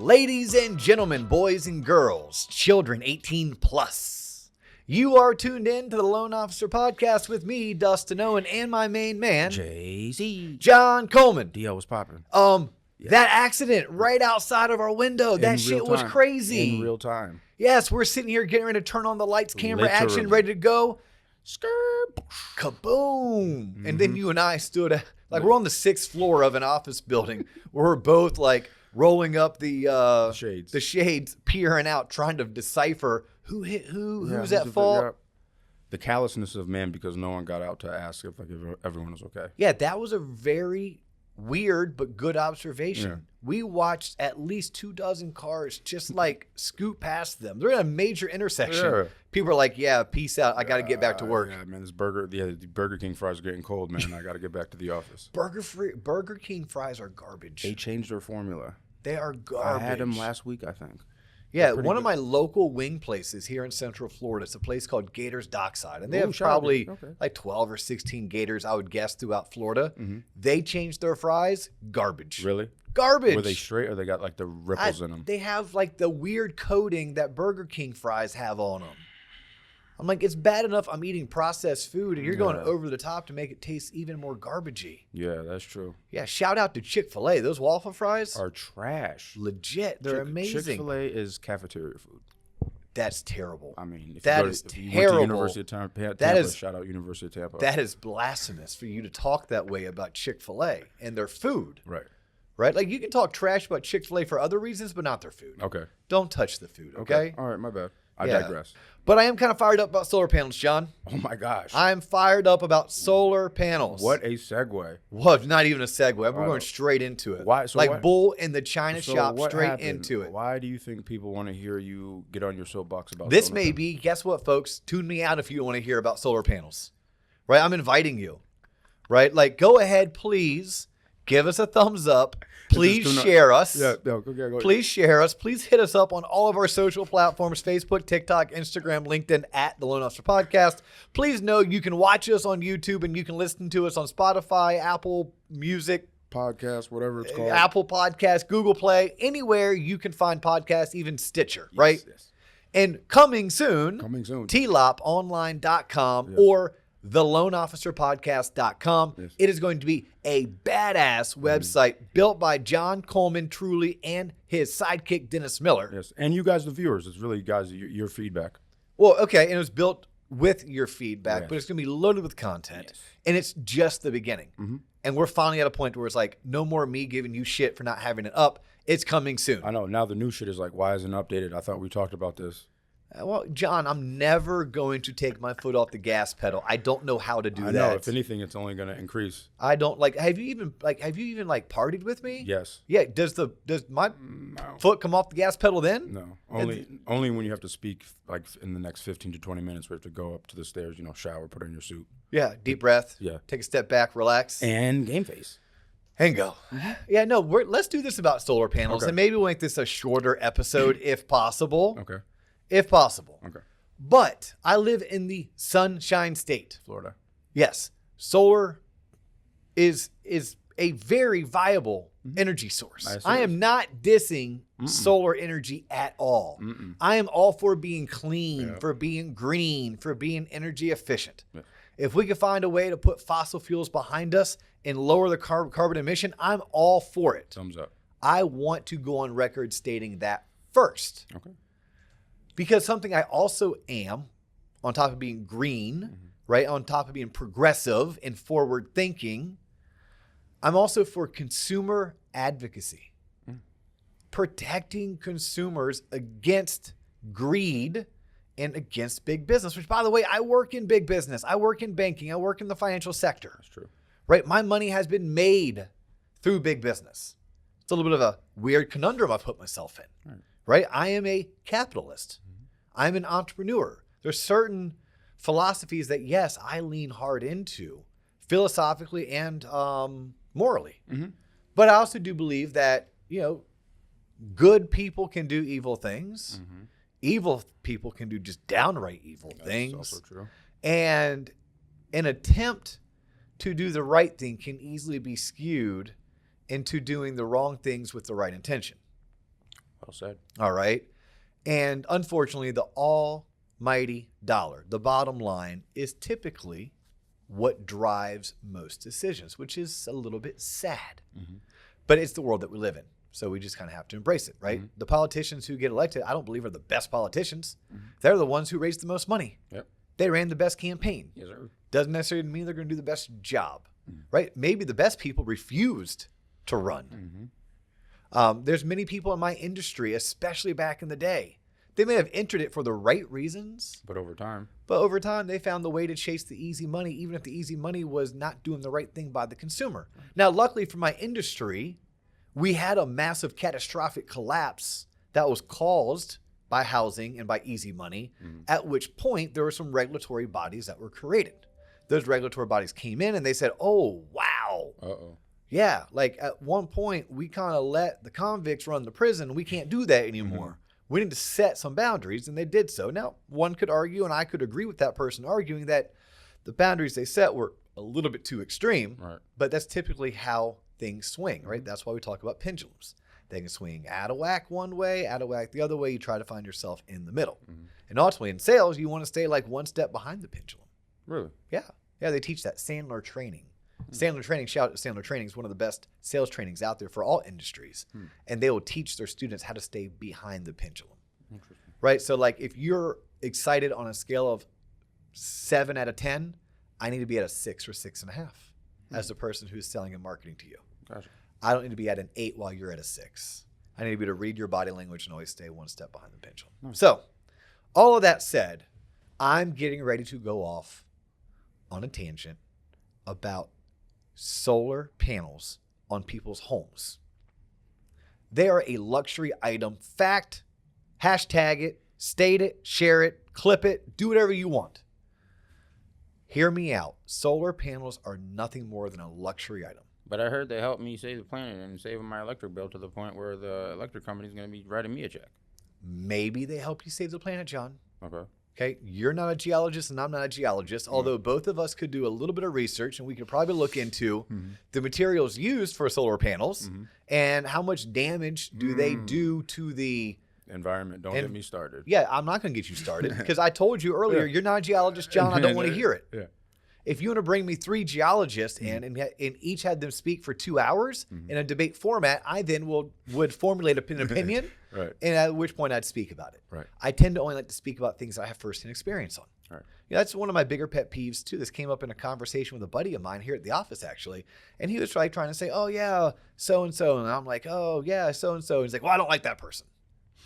Ladies and gentlemen, boys and girls, children 18 plus, you are tuned in to the Loan Officer Podcast with me, Dustin Owen, and my main man, Jay-Z. John Coleman. D.O. was popping. That accident right outside of our window, that shit was crazy. In real time. Yes, we're sitting here getting ready to turn on the lights, camera, Literally. action, ready to go. Skirt. Kaboom. Mm-hmm. And then you and I stood, like we're on the 6th floor of an office building where we're both like rolling up the shades, peering out, trying to decipher who hit who, who's at fault. The callousness of man because no one got out to ask if everyone was okay. Yeah, that was a very weird but good observation. Yeah. We watched at least 24 cars just like scoot past them. They're in a major intersection. Yeah. People are like, yeah, peace out. I got to get back to work. Yeah, man, the Burger King fries are getting cold, man. I got to get back to the office. Burger King fries are garbage. They changed their formula. They are garbage. I had them last week, I think. Yeah, one of my local wing places here in Central Florida, it's a place called Gators Dockside. And they have probably like 12 or 16 Gators, I would guess, throughout Florida. Mm-hmm. They changed their fries. Garbage. Really? Garbage. Were they straight or they got like the ripples in them? They have like the weird coating that Burger King fries have on them. I'm like, it's bad enough I'm eating processed food and you're going over the top to make it taste even more garbagey. Yeah, that's true. Yeah, shout out to Chick-fil-A. Those waffle fries are trash. Legit. They're amazing. Chick-fil-A is cafeteria food. That's terrible. I mean, if that you is terrible. Went to University of Tampa, shout out University of Tampa. That is blasphemous for you to talk that way about Chick-fil-A and their food. Right? Like, you can talk trash about Chick-fil-A for other reasons, but not their food. Okay. Don't touch the food, okay? All right, my bad. I digress. But I am kind of fired up about solar panels, John. Oh, my gosh. I'm fired up about solar panels. What a segue. Well, not even a segue. We're going straight into it. Why? So bull in the China shop, straight into it. Why do you think people want to hear you get on your soapbox about this? Solar May panels? Be, guess what, folks? Tune me out if you want to hear about solar panels. Right? I'm inviting you. Right? Like, go ahead, please. Give us a thumbs up. Please share us. Go Please share us. Please hit us up on all of our social platforms, Facebook, TikTok, Instagram, LinkedIn, at The Loan Officer Podcast. Please know you can watch us on YouTube and you can listen to us on Spotify, Apple Music, Podcast, whatever it's called. Apple Podcast, Google Play, anywhere you can find podcasts, even Stitcher, right? Yes. And coming soon, tloponline.com or theloanofficerpodcast.com. Yes. It is going to be a badass website built by John Coleman, truly, and his sidekick, Dennis Miller. Yes, and you guys, the viewers. It's really, guys, your feedback. Well, okay, and it was built with your feedback, but it's going to be loaded with content, and it's just the beginning. Mm-hmm. And we're finally at a point where it's like, no more me giving you shit for not having it up. It's coming soon. I know. Now the new shit is like, why isn't it updated? I thought we talked about this. Well, John, I'm never going to take my foot off the gas pedal. I don't know how to do that. I know. If anything, it's only going to increase. I don't have you even partied with me? Yes. Yeah. Does my foot come off the gas pedal then? No. Only when you have to speak like in the next 15 to 20 minutes. We have to go up to the stairs, shower, put on your suit. Yeah. Deep breath. Yeah. Take a step back, relax, and game face. And go. Yeah. No. Let's do this about solar panels, and maybe we'll make this a shorter episode if possible. Okay. If possible. Okay. But I live in the Sunshine State. Florida. Yes. Solar is a very viable energy source. I am not dissing solar energy at all. I am all for being clean, for being green, for being energy efficient. Yeah. If we can find a way to put fossil fuels behind us and lower the carbon emission, I'm all for it. Thumbs up. I want to go on record stating that first. Okay. Because something I also am, on top of being green, right, on top of being progressive and forward thinking, I'm also for consumer advocacy. Protecting consumers against greed and against big business, which, by the way, I work in big business. I work in banking. I work in the financial sector. That's true. Right? My money has been made through big business. It's a little bit of a weird conundrum I've put myself in. Right? I am a capitalist. I'm an entrepreneur. There's certain philosophies that, yes, I lean hard into philosophically and morally. But I also do believe that, good people can do evil things. Evil people can do just downright evil things. That's also true. And an attempt to do the right thing can easily be skewed into doing the wrong things with the right intention. Well said. All right. And unfortunately, the almighty dollar, the bottom line, is typically what drives most decisions, which is a little bit sad. Mm-hmm. But it's the world that we live in. So we just kind of have to embrace it, right? Mm-hmm. The politicians who get elected, I don't believe are the best politicians. Mm-hmm. They're the ones who raised the most money. Yep. They ran the best campaign. Yes, sir. Doesn't necessarily mean they're going to do the best job, Mm-hmm. right? Maybe the best people refused to run. Mm-hmm. There's many people in my industry, especially back in the day, they may have entered it for the right reasons, But over time, they found the way to chase the easy money, even if the easy money was not doing the right thing by the consumer. Now, luckily for my industry, we had a massive catastrophic collapse that was caused by housing and by easy money, at which point there were some regulatory bodies that were created. Those regulatory bodies came in and they said, oh, wow. uh-oh. Yeah, like at one point, we kind of let the convicts run the prison. We can't do that anymore. Mm-hmm. We need to set some boundaries, and they did so. Now, one could argue, and I could agree with that person arguing that the boundaries they set were a little bit too extreme, Right. but that's typically how things swing, right? That's why we talk about pendulums. They can swing out of whack one way, out of whack the other way. You try to find yourself in the middle. Mm-hmm. And ultimately, in sales, you want to stay like one step behind the pendulum. Really? Yeah. Yeah, they teach that Sandler training. Sandler Training, shout out to Sandler Training, is one of the best sales trainings out there for all industries. And they will teach their students how to stay behind the pendulum. Interesting. Right? So like if you're excited on a scale of 7 out of 10, I need to be at a 6 or 6.5 as the person who's selling and marketing to you. Gotcha. I don't need to be at an 8 while you're at a 6. I need to be able to read your body language and always stay one step behind the pendulum. Nice. So all of that said, I'm getting ready to go off on a tangent about solar panels on people's homes. They are a luxury item. Fact, hashtag it, state it, share it, clip it, do whatever you want. Hear me out. Solar panels are nothing more than a luxury item. But I heard they helped me save the planet and saving my electric bill to the point where the electric company is going to be writing me a check. Maybe they help you save the planet, John. Okay. Okay, you're not a geologist and I'm not a geologist, although both of us could do a little bit of research and we could probably look into the materials used for solar panels and how much damage do they do to the Environment. Don't get me started. Yeah, I'm not going to get you started because I told you earlier, you're not a geologist, John. I don't want to hear it. Yeah. If you want to bring me 3 geologists and each had them speak for 2 hours in a debate format, I then would formulate an opinion, Right. and at which point I'd speak about it. Right. I tend to only like to speak about things I have firsthand experience on. Right. Yeah, that's one of my bigger pet peeves too. This came up in a conversation with a buddy of mine here at the office actually, and he was like trying to say, "Oh yeah, so and so," and I'm like, "Oh yeah, so and so." He's like, "Well, I don't like that person."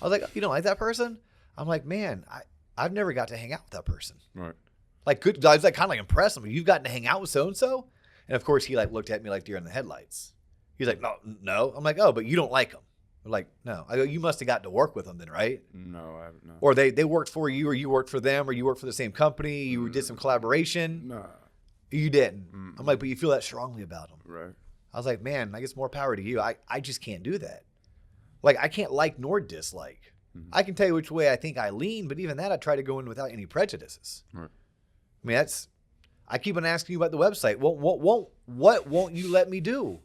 I was like, "You don't like that person?" I'm like, "Man, I've never got to hang out with that person." Right. Like, good. I was like, kind of like impressed him. You've gotten to hang out with so and so, and of course he like looked at me like deer in the headlights. He's like, no. I'm like, "Oh, but you don't like him." I'm like, "No." I go, "You must have got to work with them then, right?" No, I haven't. No. Or they worked for you, or you worked for them, or you worked for the same company. You did some collaboration. Nah. You didn't. I'm like, "But you feel that strongly about them." Right. I was like, "Man, I guess more power to you. I just can't do that. Like, I can't like nor dislike. I can tell you which way I think I lean, but even that I try to go in without any prejudices." Right. I mean, I keep on asking you about the website. What won't you let me do?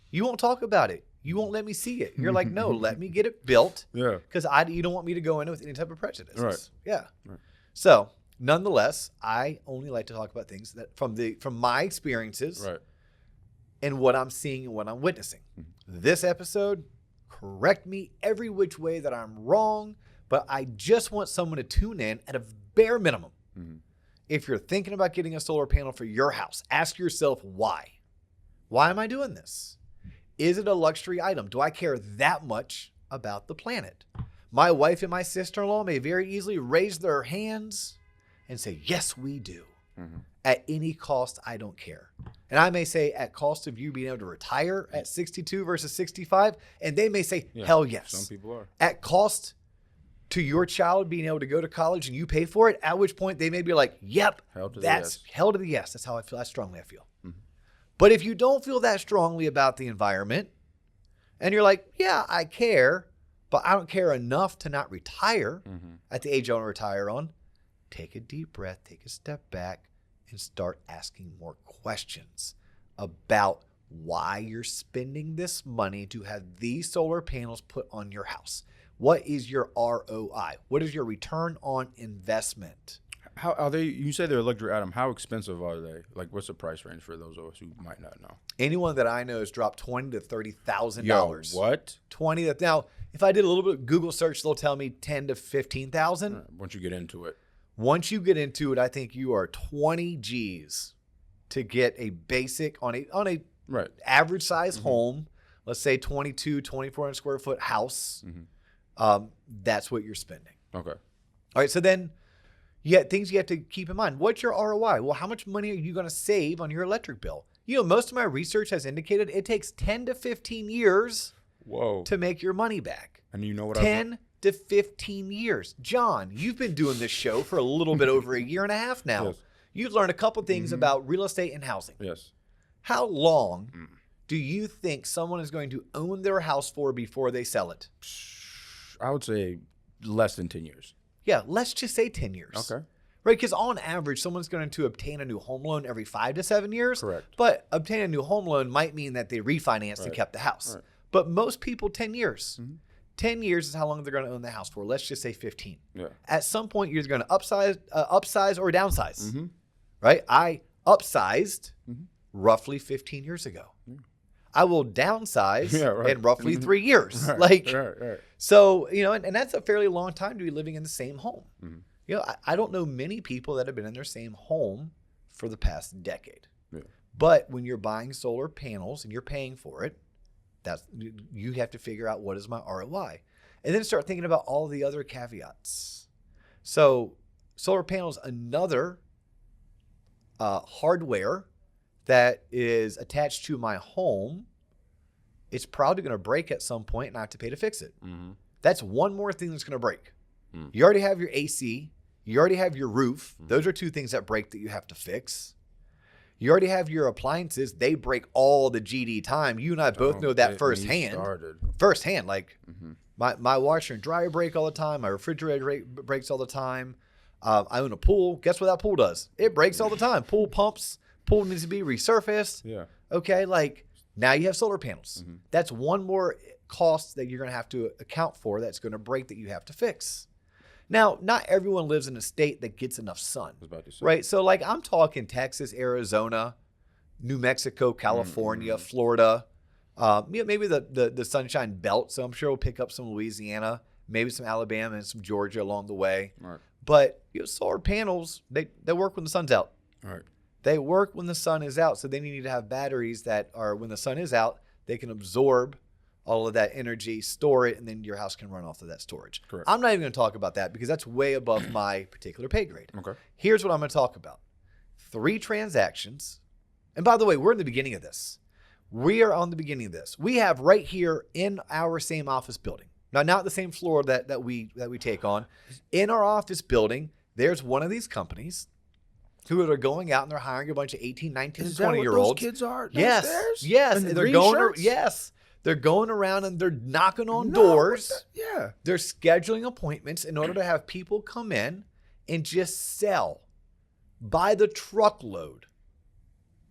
You won't talk about it. You won't let me see it. You're like, "No, let me get it built." Yeah. Because you don't want me to go in with any type of prejudices. Right. Yeah. Right. So, nonetheless, I only like to talk about things that from my experiences Right. and what I'm seeing and what I'm witnessing. This episode, correct me every which way that I'm wrong, but I just want someone to tune in at a bare minimum. If you're thinking about getting a solar panel for your house, ask yourself why. Why am I doing this? Is it a luxury item? Do I care that much about the planet? My wife and my sister-in-law may very easily raise their hands and say, "Yes, we do." At any cost, I don't care. And I may say at cost of you being able to retire at 62 versus 65, and they may say, "Hell yes." Some people are. At cost to your child being able to go to college and you pay for it, at which point they may be like, "Yep, Hell to the that's yes. hell to the yes." That's how I feel. That's strongly I feel. But if you don't feel that strongly about the environment and you're like, "Yeah, I care, but I don't care enough to not retire at the age I want to retire on," take a deep breath, take a step back, and start asking more questions about why you're spending this money to have these solar panels put on your house. What is your ROI? What is your return on investment? How are they? You say they're electric, Adam. How expensive are they? Like, what's the price range for those of us who might not know? Anyone that I know has dropped $20,000 to $30,000. What? 20. Now, if I did a little bit of Google search, they'll tell me 10 to 15,000. Once you get into it. Once you get into it, I think you are 20 G's to get a basic on a Right. average size home. Let's say 2,400 square foot house. That's what you're spending. Okay. All right. So then you got things you have to keep in mind. What's your ROI? Well, how much money are you going to save on your electric bill? You know, most of my research has indicated it takes 10 to 15 years to make your money back. And you know what? 10 to 15 years. John, you've been doing this show for a little bit over a year and a half now. Yes. You've learned a couple things about real estate and housing. Yes. How long do you think someone is going to own their house for before they sell it? I would say less than 10 years. Yeah, let's just say 10 years. Okay. Right, because on average, someone's going to obtain a new home loan every 5 to 7 years. Correct. But obtaining a new home loan might mean that they refinanced and kept the house. Right. But most people, 10 years. 10 years is how long they're going to own the house for. Let's just say 15. Yeah. At some point, you're going to upsize or downsize. Right? I upsized roughly 15 years ago. I will downsize in roughly 3 years. Right. So, you know, and that's a fairly long time to be living in the same home. You know, I don't know many people that have been in their same home for the past decade. Yeah. But when you're buying solar panels and you're paying for it, you have to figure out what is my ROI. And then start thinking about all the other caveats. So solar panels, another hardware that is attached to my home. It's probably going to break at some point and I have to pay to fix it. That's one more thing that's going to break. You already have your AC. You already have your roof. Those are two things that break that you have to fix. You already have your appliances. They break all the GD time. You and I both know that firsthand. Firsthand. Like my washer and dryer break all the time. My refrigerator breaks all the time. I own a pool. Guess what that pool does? It breaks all the time. Pool pumps. Pool needs to be resurfaced. Yeah. Okay. Like now you have solar panels. That's one more cost that you're going to have to account for that's going to break that you have to fix. Now, not everyone lives in a state that gets enough sun, right? So like I'm talking Texas, Arizona, New Mexico, California, Florida, maybe the Sunshine Belt. So I'm sure we'll pick up some Louisiana, maybe some Alabama and some Georgia along the way. Right. But solar panels, they work when the sun's out. Right. They work when the sun is out. So then you need to have batteries that are, when the sun is out, they can absorb all of that energy, store it, and then your house can run off of that storage. Correct. I'm not even going to talk about that because that's way above my particular pay grade. Okay. Here's what I'm going to talk about. 3 transactions. And by the way, we're in the beginning of this. We are on the beginning of this. We have right here in our same office building. Now, not the same floor that we take on. In our office building, there's one of these companies who are going out and they're hiring a bunch of 18, 19, 20-year-olds. Those kids are downstairs? Yes. And they're going They're going around and they're knocking on doors. Yeah. They're scheduling appointments in order to have people come in and just sell by the truckload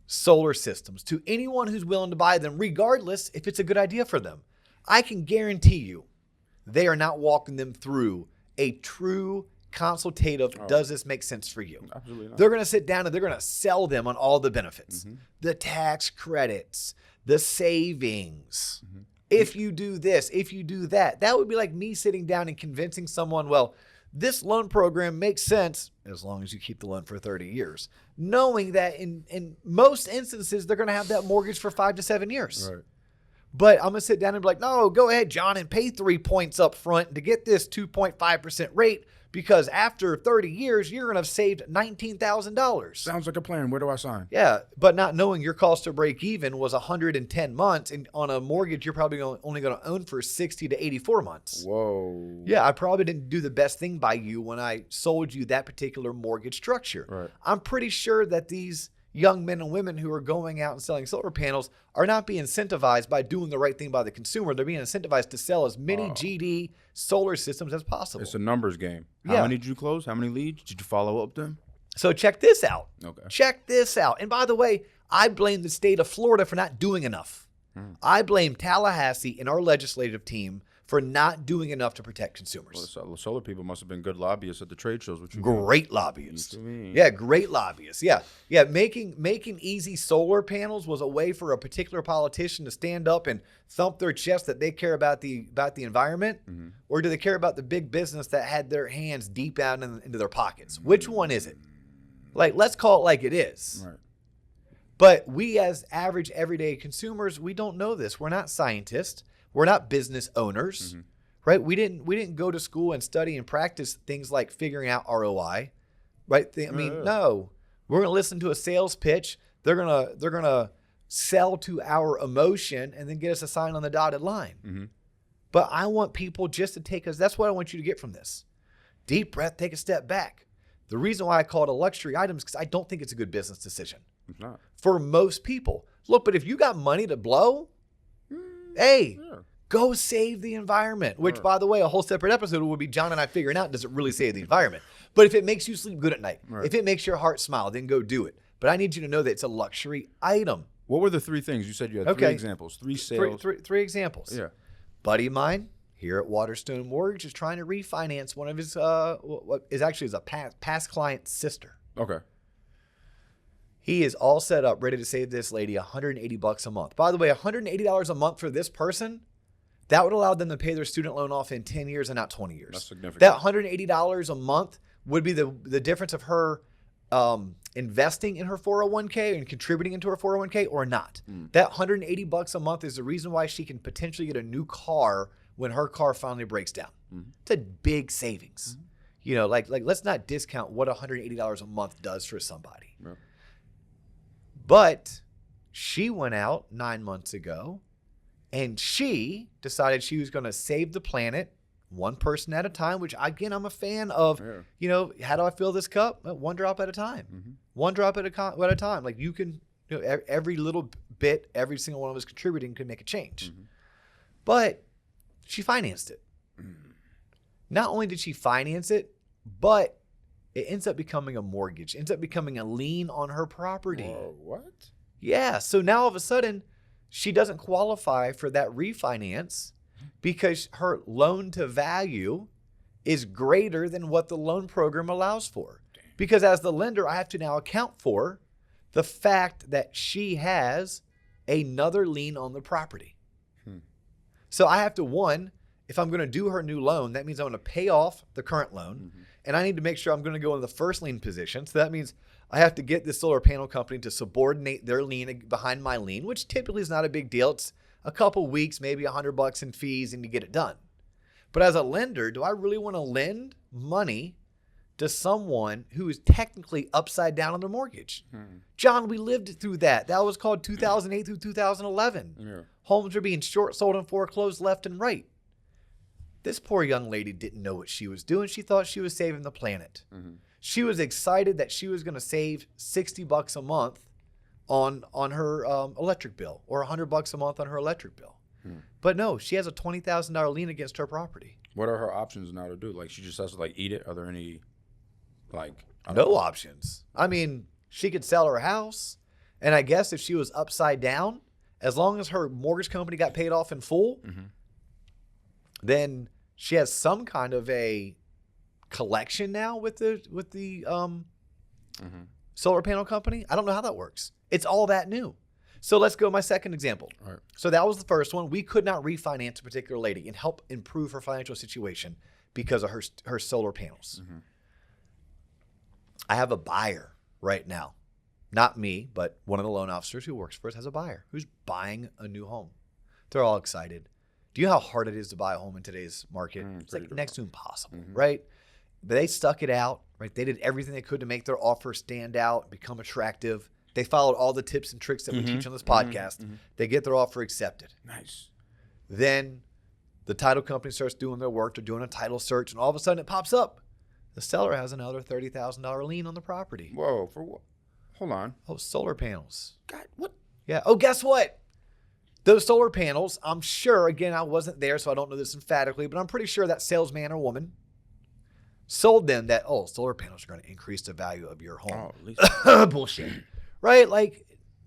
solar systems to anyone who's willing to buy them, regardless if it's a good idea for them. I can guarantee you they are not walking them through a true consultative, does this make sense for you? Absolutely not. They're going to sit down and they're going to sell them on all the benefits, the tax credits, the savings. If you do this, if you do that, that would be like me sitting down and convincing someone, well, this loan program makes sense as long as you keep the loan for 30 years, knowing that in most instances, they're going to have that mortgage for 5 to 7 years. Right. But I'm going to sit down and be like, no, go ahead, John, and pay 3 points up front to get this 2.5% rate because after 30 years, you're going to have saved $19,000. Sounds like a plan. Where do I sign? Yeah, but not knowing your cost to break even was 110 months, and on a mortgage, you're probably only going to own for 60 to 84 months. Whoa. Yeah, I probably didn't do the best thing by you when I sold you that particular mortgage structure. Right. I'm pretty sure that these young men and women who are going out and selling solar panels are not being incentivized by doing the right thing by the consumer. They're being incentivized to sell as many GD solar systems as possible. It's a numbers game. How many did you close? How many leads? Did you follow up them? So check this out. Okay. Check this out. And by the way, I blame the state of Florida for not doing enough. I blame Tallahassee and our legislative team for not doing enough to protect consumers. Well, the solar people must have been good lobbyists at the trade shows. What you Great lobbyists. mean? Yeah, great lobbyists. Yeah. Yeah. Making easy solar panels was a way for a particular politician to stand up and thump their chest that they care about the environment, or do they care about the big business that had their hands deep down into their pockets? Which one is it? Like, let's call it like it is. Right. But we as average everyday consumers, we don't know this. We're not scientists. We're not business owners, right? We didn't go to school and study and practice things like figuring out ROI, right? No. We're going to listen to a sales pitch. They're going to sell to our emotion and then get us a sign on the dotted line. But I want people just to take us. That's what I want you to get from this. Deep breath, take a step back. The reason why I call it a luxury item is because I don't think it's a good business decision. It's not. For most people. Look, but if you got money to blow, hey, go save the environment. Which, by the way, a whole separate episode would be John and I figuring out, does it really save the environment? But if it makes you sleep good at night, if it makes your heart smile, then go do it. But I need you to know that it's a luxury item. What were the 3 things? You said you had 3 examples, 3 sales. Three examples. Yeah. Buddy of mine here at Waterstone Mortgage is trying to refinance one of his, what is actually a past client's sister. Okay. He is all set up, ready to save this lady $180 a month. By the way, $180 a month for this person, that would allow them to pay their student loan off in 10 years and not 20 years. That's significant. That $180 a month would be the difference of her investing in her 401k and contributing into her 401k or not. That $180 a month is the reason why she can potentially get a new car when her car finally breaks down. It's a big savings. You know, like let's not discount what $180 a month does for somebody. Yep. But she went out 9 months ago and she decided she was going to save the planet one person at a time, which again, I'm a fan of, you know, how do I fill this cup? One drop at a time, one drop at a time. Like you can, you know, every little bit, every single one of us contributing can make a change. But she financed it. Not only did she finance it, but it ends up becoming a mortgage, ends up becoming a lien on her property. Whoa, what? Yeah. So now all of a sudden, she doesn't qualify for that refinance because her loan to value is greater than what the loan program allows for. Because as the lender, I have to now account for the fact that she has another lien on the property. So I have to, one, if I'm going to do her new loan, that means I'm going to pay off the current loan. And I need to make sure I'm going to go in the first lien position. So that means I have to get the solar panel company to subordinate their lien behind my lien, which typically is not a big deal. It's a couple weeks, maybe $100 in fees, and you get it done. But as a lender, do I really want to lend money to someone who is technically upside down on their mortgage? John, we lived through that. That was called 2008 through 2011. Homes were being short sold and foreclosed left and right. This poor young lady didn't know what she was doing. She thought she was saving the planet. She was excited that she was going to save $60 a month on her electric bill, or $100 a month on her electric bill. But no, she has a $20,000 lien against her property. What are her options now to do? Like, she just has to like eat it? Are there any like no options? I mean, she could sell her house, and I guess if she was upside down, as long as her mortgage company got paid off in full, then she has some kind of a collection now with the solar panel company. I don't know how that works. It's all that new. So let's go to my second example. All right. So that was the first one. We could not refinance a particular lady and help improve her financial situation because of her solar panels. I have a buyer right now. Not me, but one of the loan officers who works for us has a buyer who's buying a new home. They're all excited. Do you know how hard it is to buy a home in today's market? It's like next to impossible, right? But they stuck it out, right? They did everything they could to make their offer stand out, become attractive. They followed all the tips and tricks that we teach on this podcast. They get their offer accepted. Nice. Then the title company starts doing their work. They're doing a title search, and all of a sudden it pops up. The seller has another $30,000 lien on the property. Whoa, for what? Hold on. Oh, solar panels. God, what? Yeah. Oh, guess what? Those solar panels, I'm sure, again, I wasn't there, so I don't know this emphatically, but I'm pretty sure that salesman or woman sold them that, oh, solar panels are going to increase the value of your home. Oh, at least. Bullshit. Right? Like,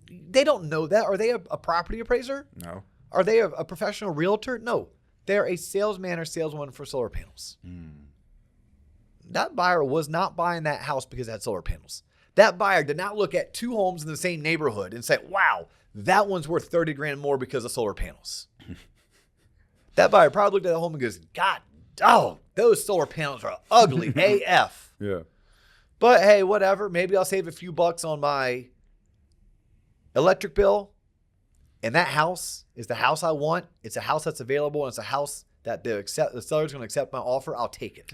they don't know that. Are they a property appraiser? No. Are they a professional realtor? No. they're a salesman or saleswoman for solar panels. That buyer was not buying that house because it had solar panels. That buyer did not look at 2 homes in the same neighborhood and say, wow, that one's worth 30 grand more because of solar panels. That buyer probably looked at the home and goes, God, those solar panels are ugly AF. Yeah. But hey, whatever. Maybe I'll save a few bucks on my electric bill. And that house is the house I want. It's a house that's available. And it's a house that the seller's going to accept my offer. I'll take it.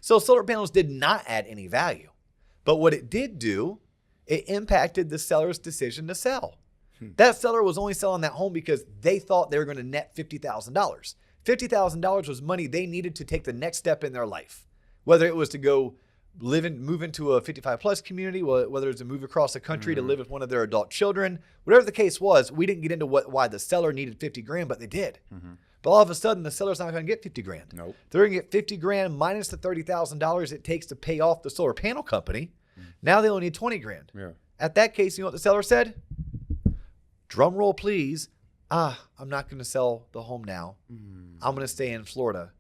So solar panels did not add any value. But what it did do, it impacted the seller's decision to sell. That seller was only selling that home because they thought they were going to net $50,000. $50,000 was money they needed to take the next step in their life. Whether it was to go move into a 55 plus community, whether it's to move across the country to live with one of their adult children, whatever the case was, we didn't get into why the seller needed 50 grand, but they did. But all of a sudden, the seller's not going to get 50 grand. Nope. They're going to get 50 grand minus the $30,000 it takes to pay off the solar panel company. Now they only need 20 grand. Yeah. At that case, you know what the seller said? Drum roll, please. I'm not going to sell the home now. I'm going to stay in Florida.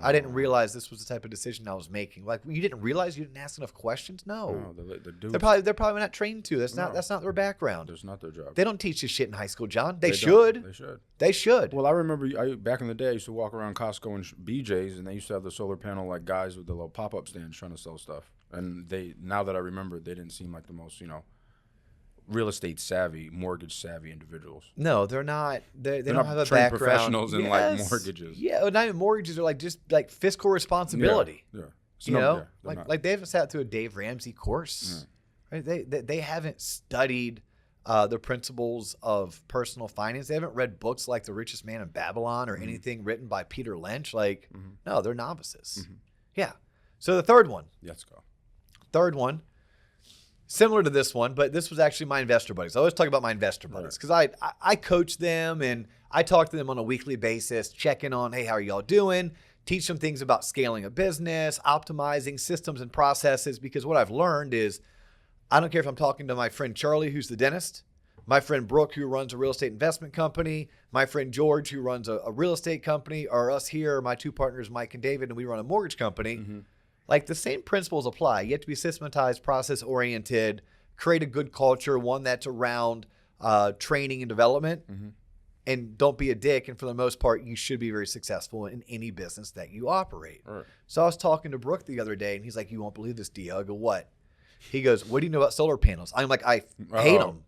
I didn't realize this was the type of decision I was making. Like, you didn't realize you didn't ask enough questions? No. The dudes, They're probably not trained to. That's not their background. It's not their job. They don't teach this shit in high school, John. They should. They should. Well, I remember back in the day, I used to walk around Costco and BJ's, and they used to have the solar panel like guys with the little pop-up stands trying to sell stuff. And now that I remember, they didn't seem like the most, real estate savvy, mortgage savvy individuals. No, they're not. They don't not have a trained background. professionals in like mortgages. Yeah, not even mortgages are just fiscal responsibility. Yeah. Like they haven't sat through a Dave Ramsey course. Right? They haven't studied the principles of personal finance. They haven't read books like The Richest Man in Babylon or anything written by Peter Lynch. No, they're novices. Yeah. So the third one. Let's go. Third one. Similar to this one, but this was actually my investor buddies. I always talk about my investor buddies because I coach them and I talk to them on a weekly basis, check in on, hey, how are y'all doing? Teach them things about scaling a business, optimizing systems and processes, because what I've learned is I don't care if I'm talking to my friend Charlie, who's the dentist, my friend Brooke, who runs a real estate investment company, my friend George, who runs a real estate company, or us here, my 2 partners, Mike and David, and we run a mortgage company. Like, the same principles apply. You have to be systematized, process-oriented, create a good culture, one that's around training and development, and don't be a dick. And for the most part, you should be very successful in any business that you operate. Right. So I was talking to Brooke the other day, and he's like, you won't believe this, Dio. I go, what? He goes, what do you know about solar panels? I'm like, I hate them.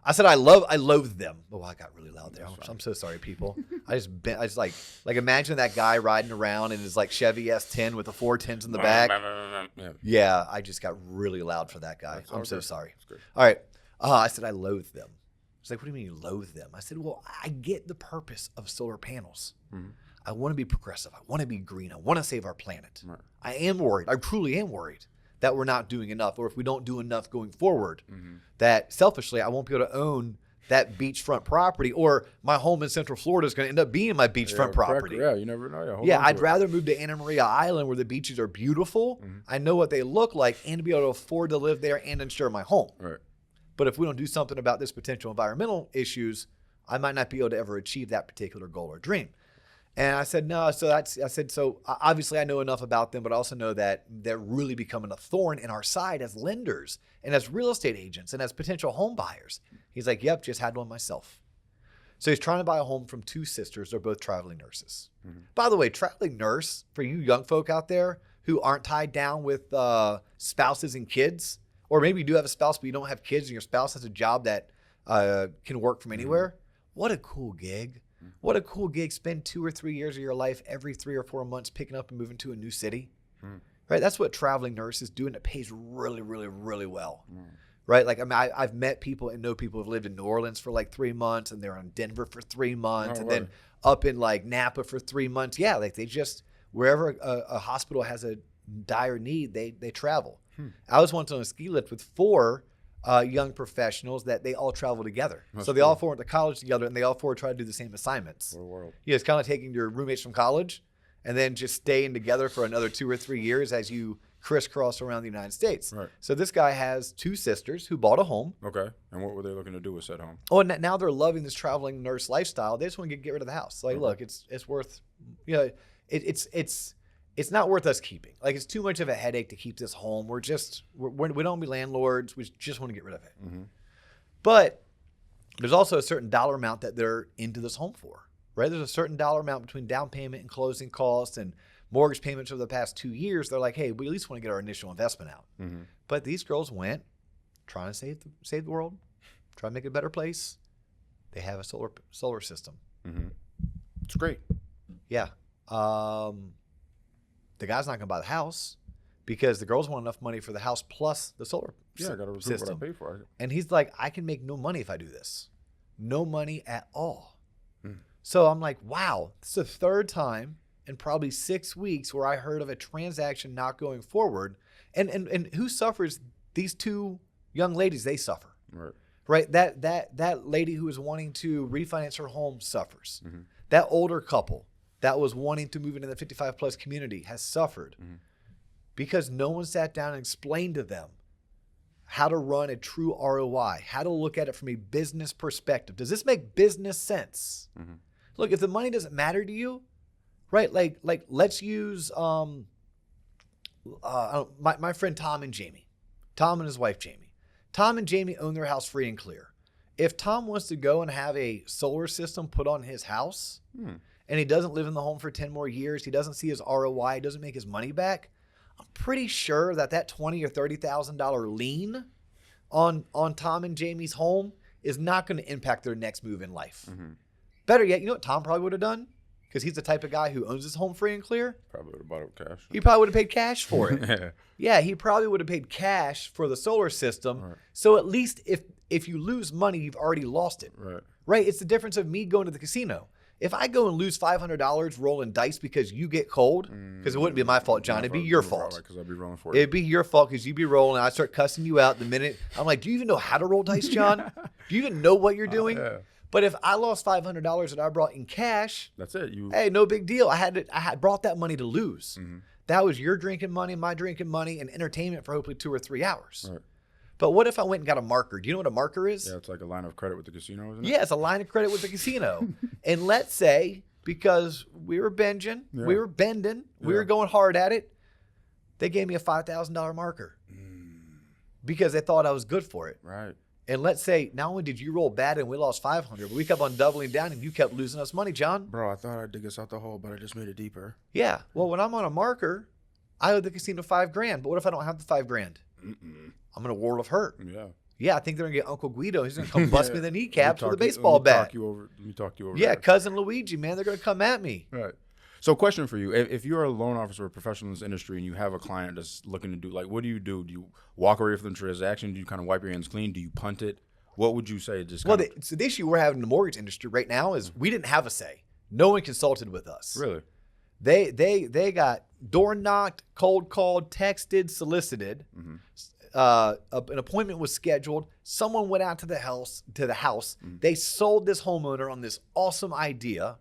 I said, I loathe them. Oh, I got really loud there. I'm so sorry, people. I just like imagine that guy riding around in his like Chevy S10 with the 410s in the back. Yeah, I just got really loud for that guy. I'm so sorry. All right. I said, I loathe them. He's like, what do you mean you loathe them? I said, well, I get the purpose of solar panels. I want to be progressive. I want to be green. I want to save our planet. I am worried. I truly am worried that we're not doing enough, or if we don't do enough going forward, that selfishly I won't be able to own that beachfront property, or my home in Central Florida is going to end up being my beachfront property. Yeah, you never know. I'd rather move to Anna Maria Island where the beaches are beautiful. I know what they look like, and to be able to afford to live there and insure my home. Right. But if we don't do something about this potential environmental issues, I might not be able to ever achieve that particular goal or dream. And I said, no. So obviously I know enough about them, but I also know that they're really becoming a thorn in our side as lenders and as real estate agents and as potential home buyers. He's like, yep, just had one myself. So he's trying to buy a home from 2 sisters. They're both traveling nurses. By the way, traveling nurse, for you young folk out there who aren't tied down with spouses and kids, or maybe you do have a spouse, but you don't have kids and your spouse has a job that can work from anywhere. What a cool gig. What a cool gig. Spend 2 or 3 years of your life every 3 or 4 months picking up and moving to a new city. Right? That's what traveling nurses do, and it pays really, really, really well. Right? Like, I mean, I've met people and know people who've lived in New Orleans for like 3 months, and they're in Denver for 3 months, and then up in like Napa for 3 months. Yeah, like they just, wherever a hospital has a dire need, they travel. I was once on a ski lift with 4 young professionals that they all travel together. So they all 4 went to college together, and they all 4 try to do the same assignments. What a world. Yeah, it's kind of taking your roommates from college and then just staying together for another 2 or 3 years as you crisscross around the United States. Right. So this guy has 2 sisters who bought a home. Okay. And what were they looking to do with said home? Oh, and now they're loving this traveling nurse lifestyle. They just want to get rid of the house. Like, look, it's worth, it's not worth us keeping. Like, it's too much of a headache to keep this home. We don't be landlords. We just want to get rid of it. Mm-hmm. But there's also a certain dollar amount that they're into this home for, right? There's a certain dollar amount between down payment and closing costs and mortgage payments over the past 2 years. They're like, hey, we at least want to get our initial investment out. Mm-hmm. But these girls went trying to save the world, trying to make it a better place. They have a solar system. Mm-hmm. It's great. Yeah. The guy's not going to buy the house because the girls want enough money for the house plus the solar Yeah, I got to recoup what I system. pay for it. And he's like, I can make no money if I do this. No money at all. So I'm like, wow, this is the 3rd time in probably 6 weeks where I heard of a transaction not going forward. And who suffers? These 2 young ladies, they suffer. Right? That lady who was wanting to refinance her home suffers. Mm-hmm. That older couple that was wanting to move into the 55 plus community has suffered because no one sat down and explained to them how to run a true ROI, how to look at it from a business perspective. Does this make business sense? Mm-hmm. Look, if the money doesn't matter to you, right? Like let's use my friend Tom and Jamie. Tom and his wife Jamie. Tom and Jamie own their house free and clear. If Tom wants to go and have a solar system put on his house and he doesn't live in the home for 10 more years, he doesn't see his ROI, he doesn't make his money back, I'm pretty sure that $20,000 or $30,000 lien on Tom and Jamie's home is not going to impact their next move in life. Mm-hmm. Better yet, you know what Tom probably would have done? Because he's the type of guy who owns his home free and clear. Probably would have bought it with cash. He probably would have paid cash for it. Yeah, he probably would have paid cash for the solar system. Right. So at least if you lose money, you've already lost it. Right? It's the difference of me going to the casino. If I go and lose $500 rolling dice because you get cold, because it wouldn't be my fault, John, it'd be your fault. Because I'd be rolling for you. It'd be your fault because you'd be rolling. I start cussing you out the minute. I'm like, do you even know how to roll dice, John? Do you even know what you're doing? Yeah. But if I lost $500 that I brought in cash, That's it. hey, no big deal. I had brought that money to lose. Mm-hmm. That was your drinking money, my drinking money, and entertainment for hopefully 2 or 3 hours. Right. But what if I went and got a marker? Do you know what a marker is? Yeah, it's like a line of credit with the casino, isn't it? Yeah, it's a line of credit with the casino. And let's say, because we were bending, we were going hard at it, they gave me a $5,000 marker because they thought I was good for it. Right. And let's say, not only did you roll bad and we lost 500, but we kept on doubling down and you kept losing us money, John. Bro, I thought I'd dig us out the hole, but I just made it deeper. Yeah. Well, when I'm on a marker, I owe the casino $5,000. But what if I don't have the $5,000? I'm in a world of hurt. Yeah. Yeah, I think they're gonna get Uncle Guido. He's gonna come bust me in the kneecaps with a baseball bat. Let me talk you over. Yeah, there. cousin Luigi, man, they're gonna come at me. Right. So, question for you: if you're a loan officer or professional in this industry, and you have a client that's looking to do, like, what do you do? Do you walk away from the transaction? Do you kind of wipe your hands clean? Do you punt it? What would you say? Just well, so the issue we're having in the mortgage industry right now is we didn't have a say. No one consulted with us. Really? They got door knocked, cold called, texted, solicited. An appointment was scheduled. Someone went out to the house. They sold this homeowner on this awesome idea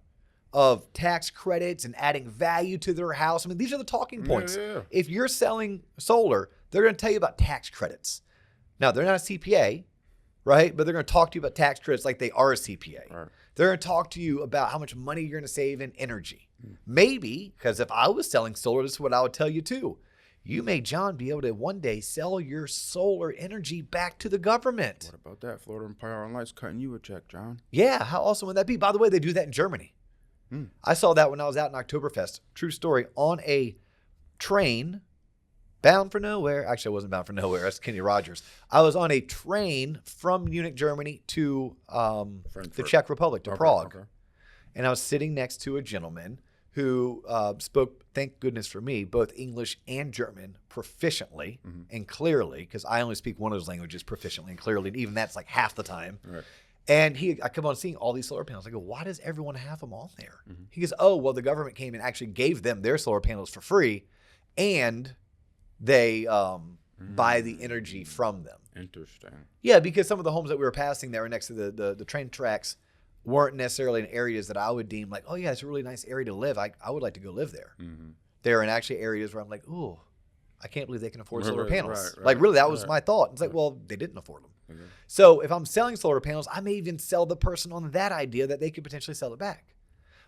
of tax credits and adding value to their house. I mean, these are the talking points. Yeah. If you're selling solar, they're going to tell you about tax credits. Now, they're not a CPA, right? But they're going to talk to you about tax credits like they are a CPA. Right. They're going to talk to you about how much money you're going to save in energy. Maybe, because if I was selling solar, this is what I would tell you too. You may, John, be able to one day sell your solar energy back to the government. What about that? Florida Power and Light's cutting you a check, John. Yeah, how awesome would that be? By the way, they do that in Germany. I saw that when I was out in Oktoberfest. True story. On a train bound for nowhere. Actually, I wasn't bound for nowhere. That's Kenny Rogers. I was on a train from Munich, Germany to the Czech Republic, to Prague. Okay. And I was sitting next to a gentleman who spoke, thank goodness for me, both English and German proficiently and clearly, because I only speak one of those languages proficiently and clearly, and even that's like half the time. Right. And I come on seeing all these solar panels. I go, why does everyone have them on there? He goes, oh, well, the government came and actually gave them their solar panels for free, and they buy the energy from them. Interesting. Yeah, because some of the homes that we were passing that were next to the train tracks weren't necessarily in areas that I would deem like, oh yeah, it's a really nice area to live. I would like to go live there. They're in actually areas where I'm like, ooh, I can't believe they can afford Right, solar right, panels. right, Like, really, that was right. my thought. It's like, well, they didn't afford them. Okay. So if I'm selling solar panels, I may even sell the person on that idea that they could potentially sell it back.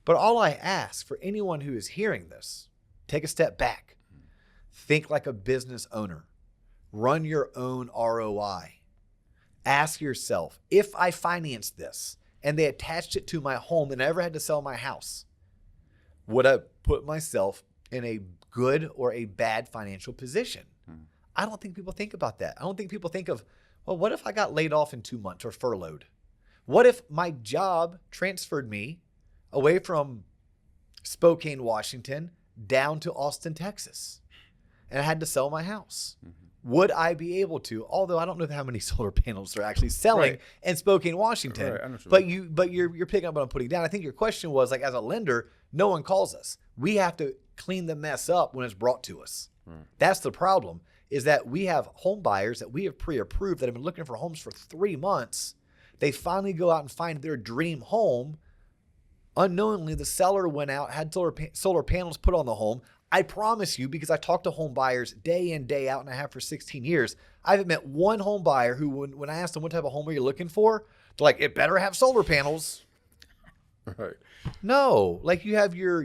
But all I ask for anyone who is hearing this, take a step back. Think like a business owner. Run your own ROI. Ask yourself, if I financed this and they attached it to my home and I never had to sell my house, would I put myself in a good or a bad financial position? I don't think people think about that. I don't think people think of, well, what if I got laid off in 2 months or furloughed? What if my job transferred me away from Spokane, Washington, down to Austin, Texas, and I had to sell my house? Would I be able to? Although I don't know how many solar panels they're actually selling Right. in Spokane, Washington. Right, I understand. But you're picking up what I'm putting down. I think your question was, like, as a lender, no one calls us. We have to clean the mess up when it's brought to us. That's the problem, is that we have home buyers that we have pre-approved that have been looking for homes for 3 months. They finally go out and find their dream home. Unknowingly, the seller went out, had solar panels put on the home. I promise you, because I talk to home buyers day in, day out, and I have for 16 years, I haven't met one home buyer who, when I asked them what type of home are you looking for, they're like, it better have solar panels. Right. No, like you have your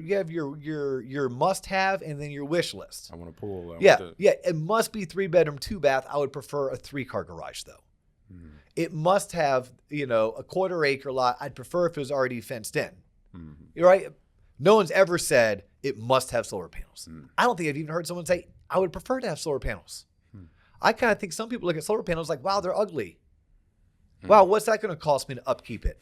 must have and then your wish list. I want a pool. Yeah, it must be 3-bedroom, 2-bath. I would prefer a 3-car garage though. It must have, a 1/4 acre lot. I'd prefer if it was already fenced in. You're right. No one's ever said it must have solar panels. I don't think I've even heard someone say, I would prefer to have solar panels. I kind of think some people look at solar panels like, wow, they're ugly. Wow, what's that going to cost me to upkeep it?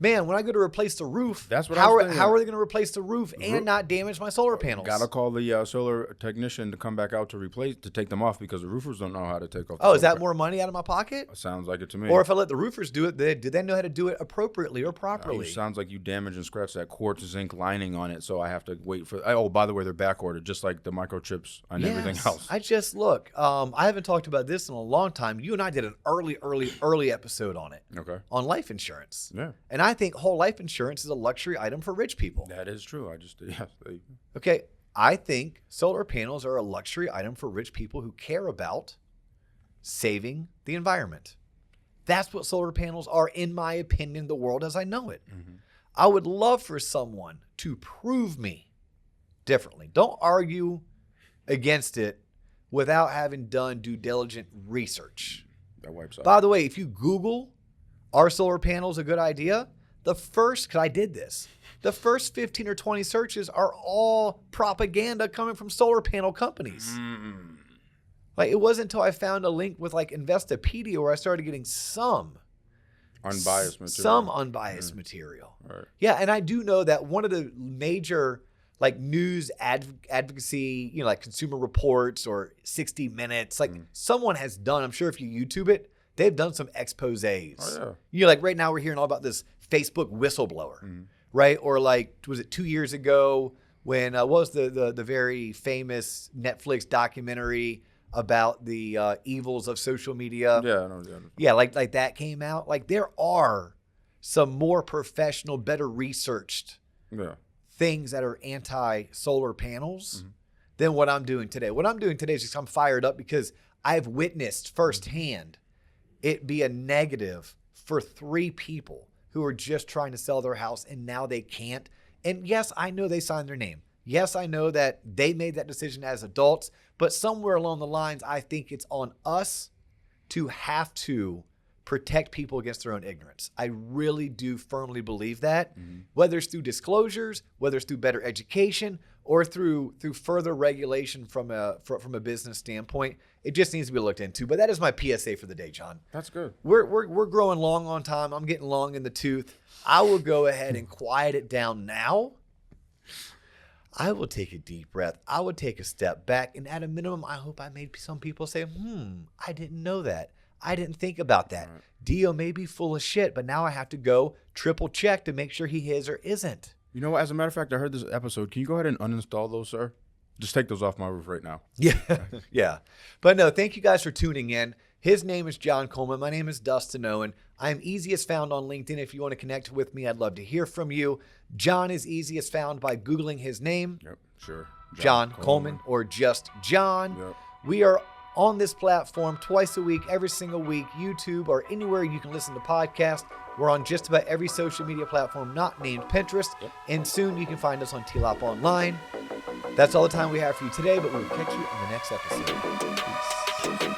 Man, when I go to replace the roof, That's what how I was thinking. are they going to replace the roof and not damage my solar panels? Gotta call the solar technician to come back out to take them off, because the roofers don't know how to take off. Oh, is that more money out of my pocket? Sounds like it to me. Or if I let the roofers do it, do they know how to do it appropriately or properly? Sounds like you damage and scratch that quartz zinc lining on it, so I have to wait for. Oh, by the way, they're back ordered, just like the microchips and everything else. I just look. I haven't talked about this in a long time. You and I did an early episode on it. Okay. On life insurance. Yeah. And I think whole life insurance is a luxury item for rich people. That is true. Okay. I think solar panels are a luxury item for rich people who care about saving the environment. That's what solar panels are, in my opinion, the world as I know it. I would love for someone to prove me differently. Don't argue against it without having done due diligent research. That wipes out. By the way, if you Google, are solar panels a good idea? Because I did this, the first 15 or 20 searches are all propaganda coming from solar panel companies. Like, it wasn't until I found a link with like Investopedia where I started getting some unbiased material. Material. Right. Yeah, and I do know that one of the major like news advocacy, like Consumer Reports or 60 Minutes, like someone has done, I'm sure if you YouTube it, they've done some exposés. Oh, yeah. Like right now we're hearing all about this Facebook whistleblower, right? Or like, was it 2 years ago when, what was the very famous Netflix documentary about the evils of social media? Yeah, I know. Yeah, like that came out. Like, there are some more professional, better researched things that are anti-solar panels than what I'm doing today. What I'm doing today is just I'm fired up because I've witnessed firsthand it be a negative for 3 people who are just trying to sell their house and now they can't. And yes, I know they signed their name. Yes, I know that they made that decision as adults, but somewhere along the lines, I think it's on us to have to protect people against their own ignorance. I really do firmly believe that, whether it's through disclosures, whether it's through better education, or through further regulation from a business standpoint. It just needs to be looked into. But that is my PSA for the day, John. That's good. We're growing long on time. I'm getting long in the tooth. I will go ahead and quiet it down now. I will take a deep breath. I would take a step back. And at a minimum, I hope I made some people say, I didn't know that. I didn't think about that. Right. Dio may be full of shit, but now I have to go triple check to make sure he is or isn't. You know what? As a matter of fact, I heard this episode. Can you go ahead and uninstall those, sir? Just take those off my roof right now. Yeah. Yeah. But no, thank you guys for tuning in. His name is John Coleman. My name is Dustin Owen. I'm easiest found on LinkedIn. If you want to connect with me, I'd love to hear from you. John is easiest found by Googling his name. Yep, sure. John Coleman, or just John. Yep. We are on this platform twice a week, every single week, YouTube or anywhere you can listen to podcasts. We're on just about every social media platform not named Pinterest. Yep. And soon you can find us on TLOP Online. That's all the time we have for you today, but we will catch you in the next episode. Peace.